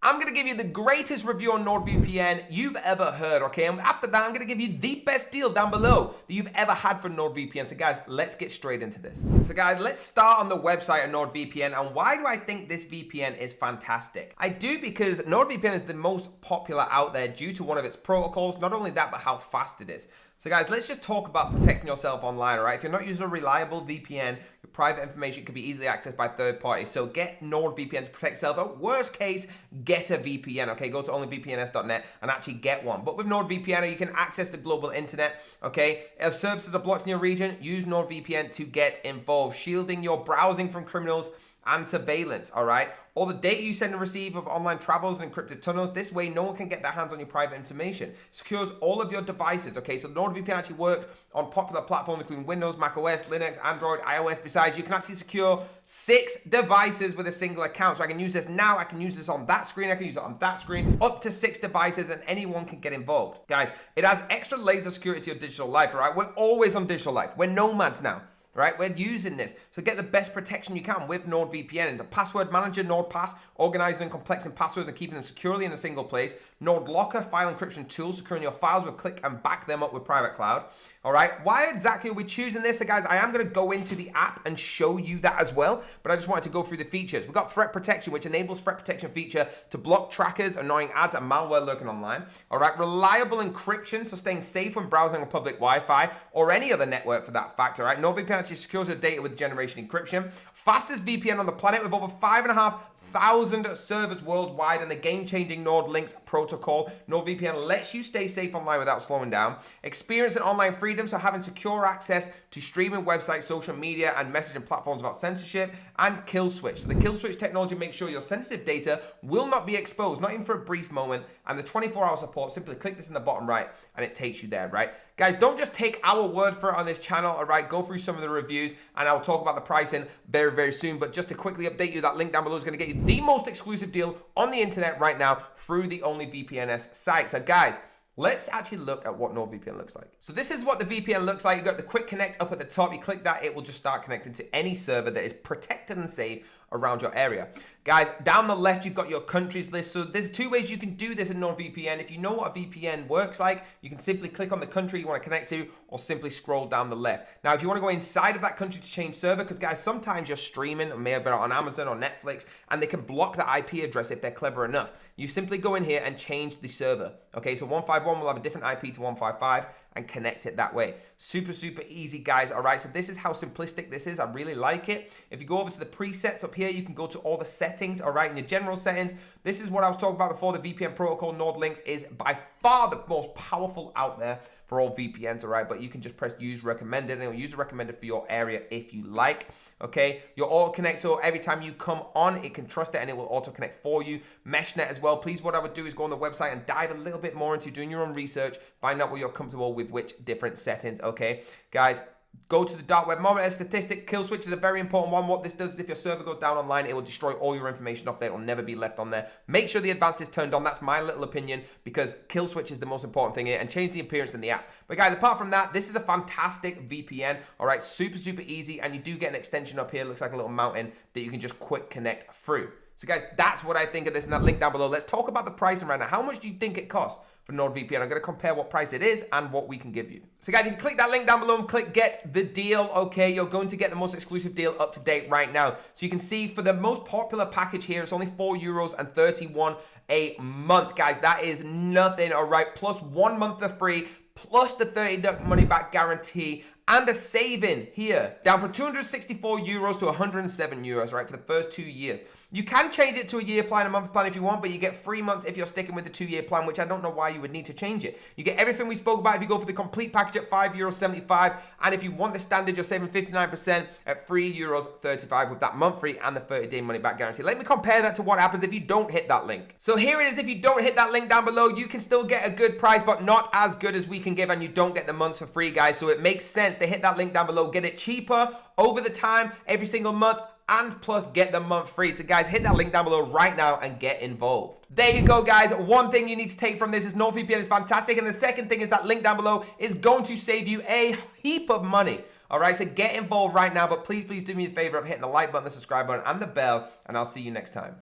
I'm going to give you the greatest review on NordVPN you've ever heard, okay? And after that, I'm going to give you the best deal down below that you've ever had for NordVPN. So guys, let's get straight into this. So guys, let's start on the website of NordVPN. And why do I think this VPN is fantastic? I do because NordVPN is the most popular out there due to one of its protocols. Not only that, but how fast it is. So guys, let's just talk about protecting yourself online, all right? If you're not using a reliable VPN, your private information can be easily accessed by third parties. So get Nordvpn to protect yourself. At worst case, get a VPN, okay? Go to onlyvpns.net and actually get one. But with NordVPN, you can access the global internet, okay? If services are blocked in your region, use NordVPN to get involved, shielding your browsing from criminals and surveillance, all right? All the data you send and receive of online travels and encrypted tunnels, this way no one can get their hands on your private information. Secures all of your devices, okay? So NordVPN actually works on popular platforms including Windows, macOS, Linux, Android, iOS. Besides, you can actually secure 6 devices with a single account. So I can use this now, I can use this on that screen, I can use it on that screen, up to 6 devices, and anyone can get involved. Guys, it has extra layers of security to your digital life, all right? We're always on digital life. We're nomads now. Right, we're using this, so get the best protection you can with NordVPN. And the password manager, NordPass, organizing and complexing passwords and keeping them securely in a single place. NordLocker, file encryption tools, securing your files with click and back them up with private cloud. All right, why exactly are we choosing this? So guys, I am going to go into the app and show you that as well, but I just wanted to go through the features. We've got threat protection, which enables threat protection feature to block trackers, annoying ads, and malware lurking online. All right, reliable encryption, so staying safe when browsing on public Wi-Fi or any other network for that fact. All right, NordVPN actually secures your data with generation encryption. Fastest VPN on the planet with over 5,500 servers worldwide, and the game-changing NordLynx protocol. NordVPN lets you stay safe online without slowing down. Experience an online freedom, so having secure access to streaming websites, social media, and messaging platforms without censorship. And kill switch. So the kill switch technology makes sure your sensitive data will not be exposed, not even for a brief moment. And the 24-hour support, simply click this in the bottom right, and it takes you there, right? Guys, don't just take our word for it on this channel, all right? Go through some of the reviews, and I'll talk about the pricing very, very soon. But just to quickly update you, that link down below is going to get you the most exclusive deal on the internet right now through the OnlyVPNs site. So guys, let's actually look at what NordVPN looks like. So this is what the VPN looks like. You've got the quick connect up at the top. You click that, it will just start connecting to any server that is protected and safe around your area. Guys, down the left, you've got your countries list. So there's 2 ways you can do this in NordVPN. If you know what a VPN works like, you can simply click on the country you want to connect to, or simply scroll down the left. Now, if you want to go inside of that country to change server, because guys, sometimes you're streaming, or may have been on Amazon or Netflix, and they can block the IP address if they're clever enough. You simply go in here and change the server. Okay, so 151 will have a different IP to 155 and connect it that way. Super, super easy, guys. All right, so this is how simplistic this is. I really like it. If you go over to the presets up here, you can go to all the settings, all right, in your general settings. This is what I was talking about before. The VPN protocol, NordLynx, is by far the most powerful out there for all VPNs, all right? But you can just press use recommended, and it'll use the recommended for your area if you like. Okay, your auto connect, so every time you come on, it can trust it and it will auto connect for you. MeshNet as well. Please, what I would do is go on the website and dive a little bit more into doing your own research, find out what you're comfortable with, which different settings. Okay, guys, go to the dark web monitor statistic. Kill switch is a very important one. What this does is if your server goes down online, it will destroy all your information off there. It will never be left on there. Make sure the advanced is turned on. That's my little opinion, because kill switch is the most important thing here, and change the appearance in the app. But guys, apart from that, this is a fantastic VPN. All right, super, super easy. And you do get an extension up here. Looks like a little mountain that you can just quick connect through. So guys, that's what I think of this, and that link down below. Let's talk about the pricing right now. How much do you think it costs for NordVPN? I'm going to compare what price it is and what we can give you. So guys, if you click that link down below and click get the deal, okay, you're going to get the most exclusive deal up to date right now. So you can see for the most popular package here, it's only €4.31 a month, guys. That is nothing, all right? Plus 1 month of free, plus the 30-day money back guarantee, and a saving here, down from €264 to €107, right, for the first 2 years. You can change it to a year plan, a month plan if you want, but you get 3 months if you're sticking with the 2-year plan, which I don't know why you would need to change it. You get everything we spoke about if you go for the complete package at €5.75, and if you want the standard, you're saving 59% at €3.35 with that month free and the 30-day money back guarantee. Let me compare that to what happens if you don't hit that link. So here it is. If you don't hit that link down below, you can still get a good price, but not as good as we can give, and you don't get the months for free, guys. So it makes sense to hit that link down below, get it cheaper over the time, every single month, and plus get the month free. So guys, hit that link down below right now and get involved. There you go, guys. One thing you need to take from this is NordVPN is fantastic, and the second thing is that link down below is going to save you a heap of money. All right, so get involved right now, but please do me a favor of hitting the like button, the subscribe button, and the bell, and I'll see you next time.